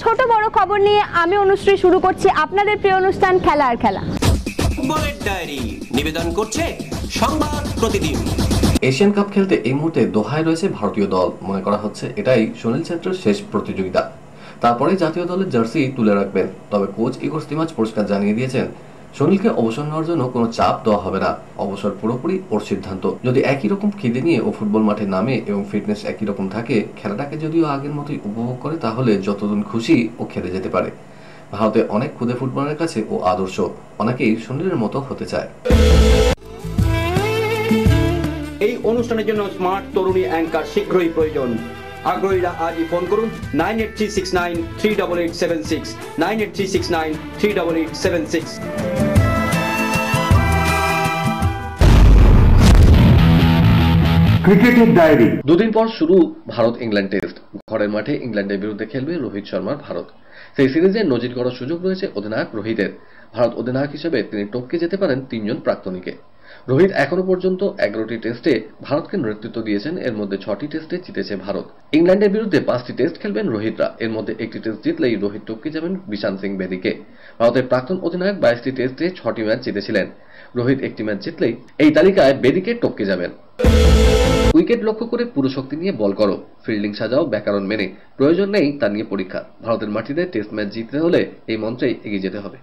ছোট বড় খবর নিয়ে আমি অনুশ্রী শুরু করছি আপনাদের প্রিয় অনুষ্ঠান খেলা আর খেলা। বুলেট ডায়েরি নিবেদন করছে সংবাদ প্রতিদিন। এশিয়ান কাপ খেলতে এই মুহূর্তে দোহায় রয়েছে ভারতীয় দল। মনে করা হচ্ছে এটাই সুনীল ছেত্রীর শেষ প্রতিযোগিতা, তারপরে জাতীয় দলের জার্সি তুলে রাখবেন। তবে কোচ ইগোর স্টিমাচ পরিষ্কার জানিয়ে দিয়েছেন সুনীলকে অবসর নেওয়ার জন্য কোনো চাপ দেওয়া হবে না, অবসর পুরোপুরি ওর সিদ্ধান্ত। যদি একই রকম খিদে নিয়ে ও ফুটবল মাঠে নামে এবং ফিটনেস একই রকম থাকে, খেলাটাকে যদিও আগের মতোই উপভোগ করে, তাহলে যতদিন খুশি ও খেলে যেতে পারে। ভারতে অনেক ক্ষুদে ফুটবলের কাছে ও আদর্শ, অনেকেই সুনীলের মতো হতে চায়। এই অনুষ্ঠানের জন্য স্মার্ট তরুণী অ্যাঙ্কার শীঘ্রই প্রয়োজন। আগ্রহীরা আজই ফোন করুন 9836938876 9836938876। ক্রিকেটের ডায়েরি। দুদিন পর শুরু ভারত ইংল্যান্ড টেস্ট। ঘরের মাঠে ইংল্যান্ডের বিরুদ্ধে খেলবে রোহিত শর্মার ভারত। সেই সিরিজে নজির গড়ার সুযোগ রয়েছে অধিনায়ক রোহিতের। ভারত অধিনায়ক হিসেবে তিনি টপকে যেতে পারেন তিনজন প্রাক্তনীকে। রোহিত এখনো পর্যন্ত 11টি টেস্টে ভারতকে নেতৃত্ব দিয়েছেন, এর মধ্যে 6টি টেস্টে জিতেছে ভারত। ইংল্যান্ডের বিরুদ্ধে 5টি টেস্ট খেলবেন রোহিতরা, এর মধ্যে একটি টেস্ট জিতলেই রোহিত টপকে যাবেন বিশান সিং বেদিকে। ভারতের প্রাক্তন অধিনায়ক 22টি টেস্টে 6টি ম্যাচ জিতেছিলেন। রোহিত একটি ম্যাচ জিতলেই এই তালিকায় বেদিকে টপকে যাবেন। উইকেট লক্ষ্য করে পুরো শক্তি নিয়ে বল করো, ফিল্ডিং সাজাও ব্যাকরণ মেনে, প্রয়োজন নেই তা নিয়ে পরীক্ষা। ভারতের মাটিতে টেস্ট ম্যাচ জিততে হলে এই মন্ত্রেই এগিয়ে যেতে হবে।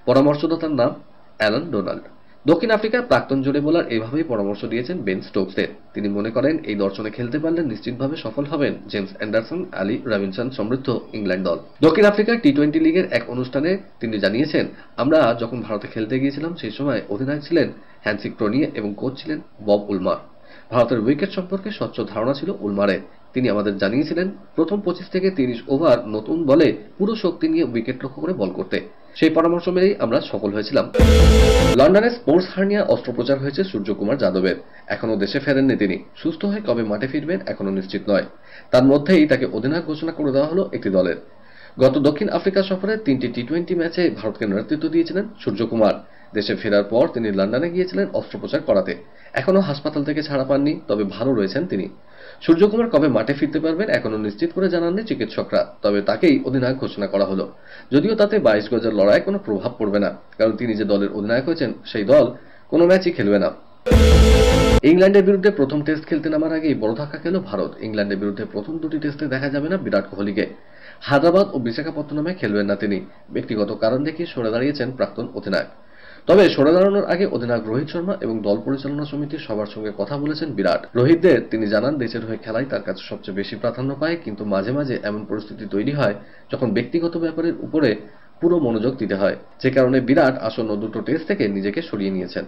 পরামর্শদাতার নাম অ্যালান ডোনাল্ড। দক্ষিণ আফ্রিকার প্রাক্তন জোড়ে বোলার এভাবেই পরামর্শ দিয়েছেন বেন স্টোকসের। তিনি মনে করেন এই দর্শনে খেলতে পারলে নিশ্চিতভাবে সফল হবেন জেমস অ্যান্ডারসন, আলী রবিনসন সমৃদ্ধ ইংল্যান্ড দল। দক্ষিণ আফ্রিকার টি-20 লিগের এক অনুষ্ঠানে তিনি জানিয়েছেন, আমরা যখন ভারতে খেলতে গিয়েছিলাম সেই সময় অধিনায়ক ছিলেন হ্যান্সিক ক্রোনিয়ে এবং কোচ ছিলেন বব উলমার। ভারতের উইকেট সম্পর্কে স্বচ্ছ ধারণা ছিল উলমারের। তিনি আমাদের জানিয়েছিলেন প্রথম 25 থেকে 30 ওভার নতুন বলে পুরো শক্তি নিয়ে উইকেট লক্ষ্য করে বল করতে। সেই পরামর্শ মেনেই আমরা সফল হয়েছিলাম। লন্ডনে স্পোর্টস হার্নিয়া অস্ত্রোপচার হয়েছে সূর্যকুমার যাদবের। এখনো দেশে ফেরেননি তিনি। সুস্থ হয়ে কবে মাঠে ফিরবেন এখনো নিশ্চিত নয়। তার মধ্যেই তাকে অধিনায়ক ঘোষণা করে দেওয়া হলো একটি দলের। গত দক্ষিণ আফ্রিকা সফরে 3টি টি-20 ম্যাচে ভারতকে নেতৃত্ব দিয়েছিলেন সূর্যকুমার। দেশে ফেরার পর তিনি লন্ডনে গিয়েছিলেন অস্ত্রোপচার করাতে। এখনো হাসপাতাল থেকে ছাড়া পাননি, তবে ভালো রয়েছেন তিনি। সূর্যকুমার কবে মাঠে ফিরতে পারবেন এখনো নিশ্চিত করে জানাননি চিকিৎসকরা, তবে তাকেই অধিনায়ক ঘোষণা করা হলো। যদিও তাতে 22 গজের লড়াইয়ে কোনো প্রভাব পড়বে না, কারণ তিনি যে দলের অধিনায়ক হয়েছেন সেই দল কোনো ম্যাচই খেলবে না। ইংল্যান্ডের বিরুদ্ধে প্রথম টেস্ট খেলতে নামার আগেই বড় ধাক্কা খেল ভারত। ইংল্যান্ডের বিরুদ্ধে প্রথম 2টি টেস্টে দেখা যাবে না বিরাট কোহলিকে। হায়দ্রাবাদ ও বিশাখাপত্তনমে খেলবেন না তিনি। ব্যক্তিগত কারণ দেখিয়ে সরে দাঁড়িয়েছেন প্রাক্তন অধিনায়ক। তবে সরে দাঁড়ানোর আগে অধিনায়ক রোহিত শর্মা এবং দল পরিচালনা সমিতির সবার সঙ্গে কথা বলেছেন বিরাট। রোহিতদের তিনি জানান দেশের হয়ে খেলাই তার কাছে সবচেয়ে বেশি প্রাধান্য পায়, কিন্তু মাঝে মাঝে এমন পরিস্থিতি তৈরি হয় যখন ব্যক্তিগত ব্যাপারের উপরে পুরো মনোযোগ দিতে হয়, যে কারণে বিরাট আসন্ন 2টো টেস্ট থেকে নিজেকে সরিয়ে নিয়েছেন।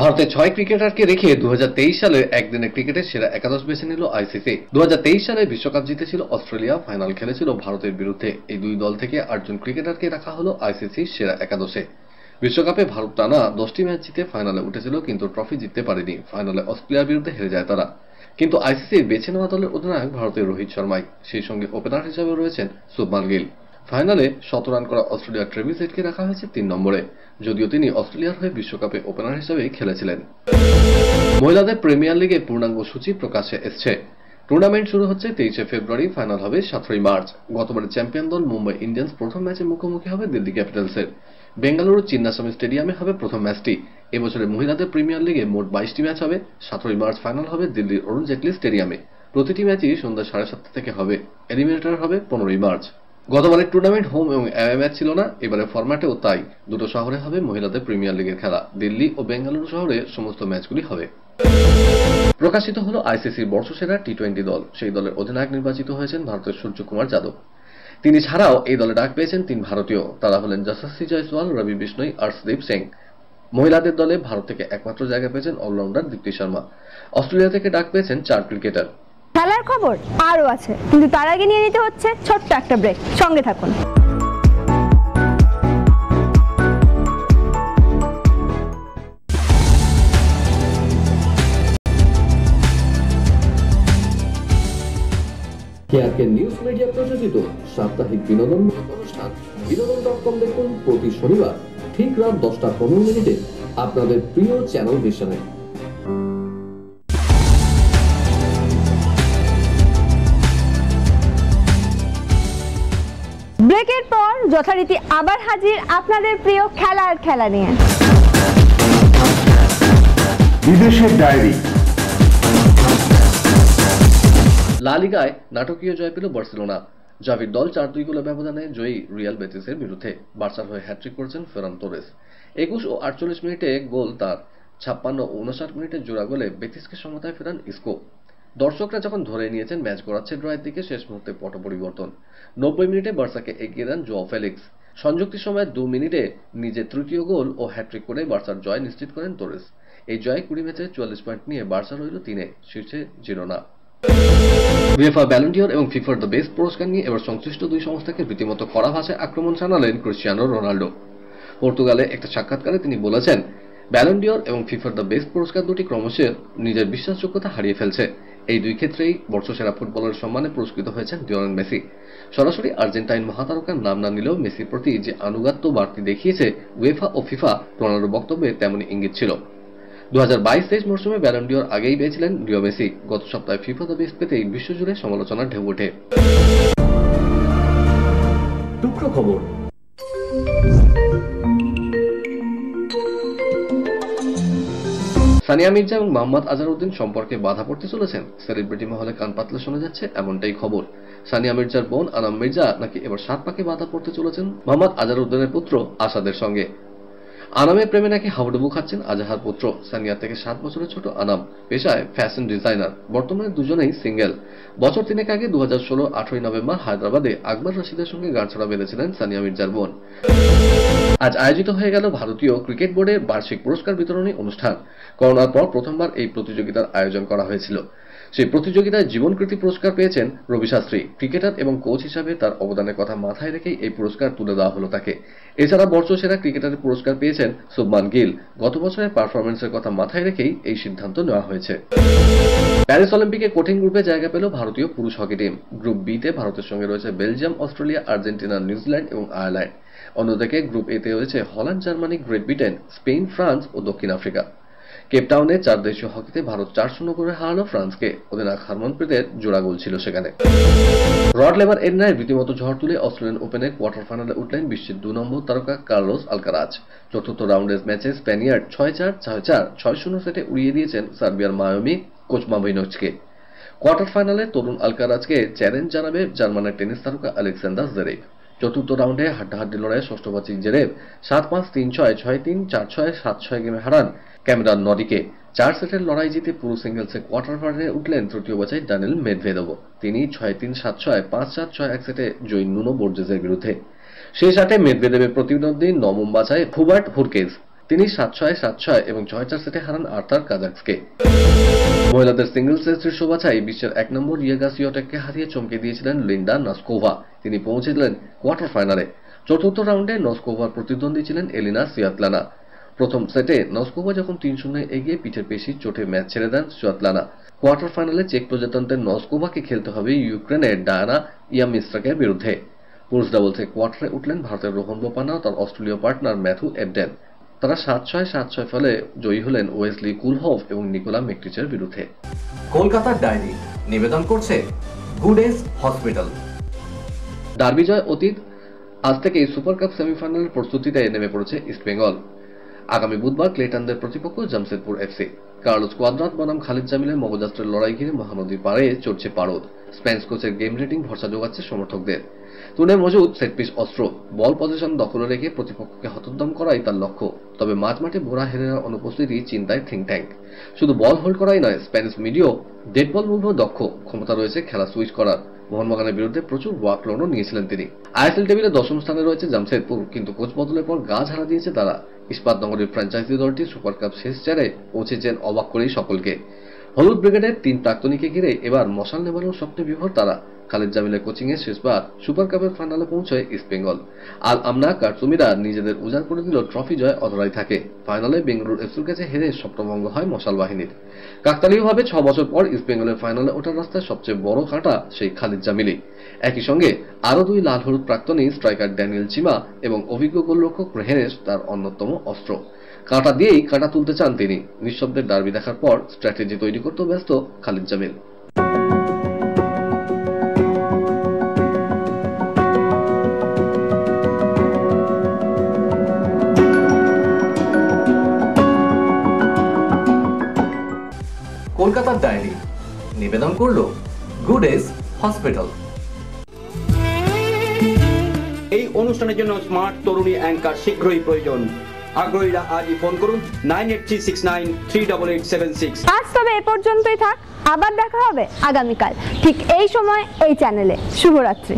ভারতের 6 ক্রিকেটারকে রেখে 2023 সালের একদিনের ক্রিকেটের সেরা একাদশ বেছে নিল আইসিসি। 2023 সালে বিশ্বকাপ জিতেছিল অস্ট্রেলিয়া, ফাইনাল খেলেছিল ভারতের বিরুদ্ধে। এই দুই দল থেকে 8 জন ক্রিকেটারকে রাখা হলো আইসিসির সেরা একাদশে। বিশ্বকাপে ভারত টানা 10টি ম্যাচ জিতে ফাইনালে উঠেছিল, কিন্তু ট্রফি জিততে পারেনি। ফাইনালে অস্ট্রেলিয়ার বিরুদ্ধে হেরে যায় তারা। কিন্তু আইসিসির বেছে নেওয়া দলের অধিনায়ক ভারতের রোহিত শর্মাই, সেই সঙ্গে ওপেনার হিসেবে রয়েছেন শুভমান গিল। ফাইনালে 100 রান করা অস্ট্রেলিয়ার ট্রেভিস হেডকে রাখা হয়েছে 3 নম্বরে, যদিও তিনি অস্ট্রেলিয়ার হয়ে বিশ্বকাপে ওপেনার হিসেবে খেলেছিলেন। মহিলাদের প্রিমিয়ার লিগে পূর্ণাঙ্গ সূচি প্রকাশ্যে এসছে। টুর্নামেন্ট শুরু হচ্ছে 23 ফেব্রুয়ারি, ফাইনাল হবে 17 মার্চ। গতবারের চ্যাম্পিয়ন দল মুম্বাই ইন্ডিয়ান্স প্রথম ম্যাচে মুখোমুখি হবে দিল্লি ক্যাপিটালসের। বেঙ্গালুরু চিন্নাস্বামী স্টেডিয়ামে হবে প্রথম ম্যাচটি। এবছরের মহিলাদের প্রিমিয়ার লিগে মোট 22টি ম্যাচ হবে। 17 মার্চ ফাইনাল হবে দিল্লির অরুণ জেটলি স্টেডিয়ামে। প্রতিটি ম্যাচই সন্ধ্যা 7:30 থেকে হবে। এলিমিনেটর হবে 15 মার্চ। গতবারের টুর্নামেন্ট হোম এবং অ্যাওয়ে ম্যাচ ছিল না, এবারে ফরম্যাটেও তাই। 2টো শহরে হবে মহিলাদের প্রিমিয়ার লিগের খেলা। দিল্লি ও বেঙ্গালুরু শহরে সমস্ত ম্যাচগুলি হবে। প্রকাশিত হলো আইসিসির বর্ষসেরা টি-20 দল। সেই দলের অধিনায়ক নির্বাচিত হয়েছেন ভারতের সূর্যকুমার যাদব। তিনি ছাড়াও এই দলে ডাক পেয়েছেন 3 ভারতীয়। তারা হলেন যশস্বী জয়সওয়াল, রবি বিষ্ণই, আর্শদীপ সিং। মহিলাদের দলে ভারত থেকে একমাত্র জায়গা পেয়েছেন অলরাউন্ডার দীপ্তি শর্মা। অস্ট্রেলিয়া থেকে ডাক পেয়েছেন 4 ক্রিকেটার। খেলার খবর আরও আছে, কিন্তু তার আগে নিয়ে নিতে হচ্ছে ছোট্ট একটা ব্রেক। সঙ্গে থাকুন। কেআরকে নিউজ মিডিয়া প্রযোজিত সাপ্তাহিক বিনোদনমূলক অনুষ্ঠান বিনোদন.com দেখুন প্রতি শনিবার ঠিক রাত 10টা 15 আপনাদের প্রিয় চ্যানেল ভিশনে। ব্রেকের পর যথারীতি আবার হাজির আপনাদের প্রিয় খেলার খেলা নিয়ে। বিদেশের ডায়েরি। লা লিগায় নাটকীয় জয় পেল বার্সেলোনা। জাভির দল 4-2 গোলের ব্যবধানে জয়ী রিয়াল বেটিসের বিরুদ্ধে। বার্সার হয়ে হ্যাট্রিক করেছেন ফেরান তোরেস। 21 ও 48 মিনিটে গোল তার, 56 ও 59 মিনিটে জোড়া গোলে বেটিসকে সমতায় ফেরান ইসকো। দর্শকরা যখন ধরে নিয়েছেন ম্যাচ গড়াচ্ছে ড্রয়ের দিকে, শেষ মুহূর্তে পট পরিবর্তন। 90 মিনিটে বার্সাকে এগিয়ে দেন জোয়াও ফেলিক্স। সংযুক্তি সময়ে 2 মিনিটে নিজের তৃতীয় গোল ও হ্যাট্রিক করে বার্সার জয় নিশ্চিত করেন তোরেস। এই জয়ে 20 ম্যাচে 44 পয়েন্ট নিয়ে বার্সা রইল 3-এ, শীর্ষে জিরোনা। উয়েফা ব্যালন ডিওর এবং ফিফার দ্য বেস্ট পুরস্কার নিয়ে এবার সংশ্লিষ্ট দুই সংস্থাকে রীতিমতো কড়া ভাষায় আক্রমণ জানালেন ক্রিস্টিয়ানো রোনাল্ডো। পর্তুগালে একটা সাক্ষাৎকারে তিনি বলেছেন, ব্যালন ডিওর এবং ফিফার দ্য বেস্ট পুরস্কার দুটি ক্রমশ নিজের বিশ্বাসযোগ্যতা হারিয়ে ফেলছে। এই দুই ক্ষেত্রেই বর্ষসেরা ফুটবলারের সম্মানে পুরস্কৃত হয়েছেন লিওনেল মেসি। সরাসরি আর্জেন্টাইন মহাতারকার নাম না নিলেও মেসির প্রতি যে আনুগত্য বাড়তি দেখিয়েছে উয়েফা ও ফিফা, রোনাল্ডোর বক্তব্যে তেমনই ইঙ্গিত ছিল। 2022-23 মরশুমে ব্যালন ডিওর আগেই পেয়েছিলেন লিও মেসি। গত সপ্তাহে ফিফা দ্য বেস্ট পেতেই বিশ্বজুড়ে সমালোচনার ঢেউ ওঠে। টুকরো খবর। সানিয়া মির্জা এবং মোহাম্মদ আজহারউদ্দিন সম্পর্কে বাধা পড়তে চলেছেন। সেলিব্রিটি মহলে কান পাতলে শোনা যাচ্ছে এমনটাই খবর। সানিয়া মির্জার বোন আনাম মির্জা নাকি এবার 7 পাকে বাধা পড়তে চলেছেন মোহাম্মদ আজহারউদ্দিনের পুত্র আসাদের সঙ্গে। আনামের প্রেমে নাকি হাবুডুবু খাচ্ছেন আজহার পুত্র। সানিয়া থেকে 7 বছরের ছোট আনাম, পেশায় ফ্যাশন ডিজাইনার। বর্তমানে দুজনেই সিঙ্গেল। বছর 3 আগে 2016 8ই নভেম্বর হায়দ্রাবাদে আকবর রশিদের সঙ্গে গাঁটছড়া বেঁধেছিলেন সানিয়া মির্জার বোন। আজ আয়োজিত হয়ে গেল ভারতীয় ক্রিকেট বোর্ডের বার্ষিক পুরস্কার বিতরণী অনুষ্ঠান। করোনার পর প্রথমবার এই প্রতিযোগিতার আয়োজন করা হয়েছিল। সেই প্রতিযোগিতায় জীবনকৃতি পুরস্কার পেয়েছেন রবি শাস্ত্রী। ক্রিকেটার এবং কোচ হিসাবে তার অবদানের কথা মাথায় রেখেই এই পুরস্কার তুলে দেওয়া হলো তাকে। এছাড়া বর্ষসেরা ক্রিকেটারের পুরস্কার পেয়েছেন শুভমান গিল। গত বছরের পারফরমেন্সের কথা মাথায় রেখেই এই সিদ্ধান্ত নেওয়া হয়েছে। প্যারিস অলিম্পিকে কঠিন গ্রুপে জায়গা পেল ভারতীয় পুরুষ হকি টিম। গ্রুপ বিতে ভারতের সঙ্গে রয়েছে বেলজিয়াম, অস্ট্রেলিয়া, আর্জেন্টিনা, নিউজিল্যান্ড এবং আয়ারল্যান্ড। অন্যদিকে গ্রুপ এতে রয়েছে Holland, Germany, Great Britain, Spain, France ও দক্ষিণ আফ্রিকা। কেপটাউনে 4 দেশীয় হকিতে ভারত 4-0 করে হারালো ফ্রান্সকে। অধিনায়ক হারমনপ্রীতের জোড়া গোল ছিল সেখানে। রড লেভার এডনায় রীতিমতো ঝড় তুলে অস্ট্রেলিয়ান ওপেনের কোয়ার্টার ফাইনালে উঠলেন বিশ্বের 2 নম্বর তারকা কার্লোস আলকারাজ। চতুর্থ রাউন্ডের ম্যাচে স্প্যানিয়ার্ড 6-4, 6-4, 6-0 সেটে উড়িয়ে দিয়েছেন সার্বিয়ার মায়োমি কোচমাভিনোভকে। কোয়ার্টার ফাইনালে তরুণ আলকারাজকে চ্যালেঞ্জ জানাবে জার্মানের টেনিস তারকা আলেকজান্ডার জেরেভ। চতুর্থ রাউন্ডে হাড্ডাহাড্ডি লড়াইয়ে ষষ্ঠবার্ষিক জেরেভ 7-5, 3-6, 6-3, 4-6, 7-6 গেমে হারান ক্যামেরন নরিকে। 4 সেটের লড়াই জিতে পুরো সিঙ্গেলসে কোয়ার্টার ফাইনালে উঠলেন তৃতীয় বাছাই দানিল মেদভেদেভ। তিনি 6-3, 7-6, 5-7, 6-1 সেটে জয়ী নুনো বোর্জেসের বিরুদ্ধে। শেষ আটে মেদভেদেবের প্রতিদ্বন্দ্বী নবম বাছাই হুবার্ট হুরকেজ। তিনি 7-6, 7-6 এবং 6-4 সেটে হারান আর্থার কাজাকসকে। মহিলাদের সিঙ্গলসের শীর্ষ বাছাই বিশ্বের 1 নম্বর ইয়েগা সিওটেককে হারিয়ে চমকে দিয়েছিলেন লিন্ডা নস্কোভা। তিনি পৌঁছেছিলেন কোয়ার্টার ফাইনালে। চতুর্থ রাউন্ডে নস্কোভার প্রতিদ্বন্দ্বী ছিলেন এলিনা সিয়াতলানা। প্রথম সেটে নস্কোভা যখন 3-0 এগিয়ে পিঠের পেশির চোটে ম্যাচ ছেড়ে দেন সিয়াতলানা। কোয়ার্টার ফাইনালে চেক প্রজাতন্ত্রের নস্কোভাকে খেলতে হবে ইউক্রেনের ডায়ানা ইয়ামিস্ট্রাকের বিরুদ্ধে। পুরুষ ডাবলসে কোয়ার্টারে উঠলেন ভারতের রোহন বোপান্না ও তার অস্ট্রেলীয় পার্টনার ম্যাথু এবডেন। তারা 7-6, 7-6 ফলে জয়ী হলেন ওয়েসলি কুলহফ এবং নিকোলা মেকটিচের বিরুদ্ধে। কলকাতার ডায়েরি নিবেদন করছে গুডেস হসপিটাল। ডার্বি জয় অতীত। আজ থেকেই সুপার কাপ সেমিফাইনালের প্রস্তুতিতে নেমে পড়েছে ইস্টবেঙ্গল। আগামী বুধবার ক্লেটনদের প্রতিপক্ষ জামশেদপুর এফসি। কার্লোস কোয়াদ্রাত বনাম খালিদ জামিলের মগজাস্ত্রের লড়াই ঘিরে মহানদীর পাড়ে চড়ছে পারদ। স্প্যানিশ কোচের গেম রেটিং ভরসা যোগাচ্ছে সমর্থকদের। তুলে মজুদ সেটপিস অস্ত্র। বল পজিশন দখলে রেখে প্রতিপক্ষকে হতোদ্যম করাই তার লক্ষ্য। তবে মাঝমাঠে বোরা হেরেরার অনুপস্থিতি চিন্তায় থিঙ্ক ট্যাঙ্ক। শুধু বল হোল্ড করাই নয়, স্প্যানিশ মিডিয়াও ডেড বল মুভও দক্ষ। ক্ষমতা রয়েছে খেলা সুইচ করার। মোহনবাগানের বিরুদ্ধে প্রচুর ওয়ার্কলোডও নিয়েছিলেন তিনি। আইএসএল টেবিলে 10ম স্থানে রয়েছে জামশেদপুর, কিন্তু কোচ বদলের পর গা ঝাড়া দিয়েছে তারা। ইস্পাত নগরীর ফ্র্যাঞ্চাইজি দলটি সুপার কাপ শেষ চারে পৌঁছেছেন অবাক করেই সকলকে। হলুদ ব্রিগেডের 3 প্রাক্তনীকে ঘিরে এবার মশাল নেবানোর স্বপ্নে বিভোর তারা। খালিদ জামিলের কোচিংয়ে শেষবার সুপার কাপের ফাইনালে পৌঁছয় ইস্টবেঙ্গল। আল আমনা কারচুমিরা নিজেদের উজাড় করে দিল ট্রফি জয় অধরাই থাকে। ফাইনালে বেঙ্গালুরু এফসির কাছে হেরে সপ্তমঙ্গ হয় মশাল বাহিনীর। কাকতালীয়ভাবে 6 বছর পর ইস্টবেঙ্গলের ফাইনালে ওঠার রাস্তায় সবচেয়ে বড় কাঁটা সেই খালিদ জামিলি। একই সঙ্গে আরও 2 লাল হলুদ প্রাক্তনী স্ট্রাইকার ড্যানিয়েল চিমা এবং অভিজ্ঞ গোলরক্ষক রেহেনেস তার অন্যতম অস্ত্র। কাঁটা দিয়েই কাঁটা তুলতে চান তিনি। নিঃশব্দের ডার্বি দেখার পর স্ট্র্যাটেজি তৈরি করতে ব্যস্ত খালিদ জামিল। কলকাতার ডায়েরি নিবেদন করলো গুড এজ হসপিটাল। এই অনুষ্ঠানের জন্য স্মার্ট তরুণী অ্যাঙ্কার শীঘ্রই প্রয়োজন। আগ্রহীরা আজই ফোন করুন 9836938876। আজ তবে এ পর্যন্তই থাক, আবার দেখা হবে আগামীকাল ঠিক এই সময় এই চ্যানেলে। শুভরাত্রি।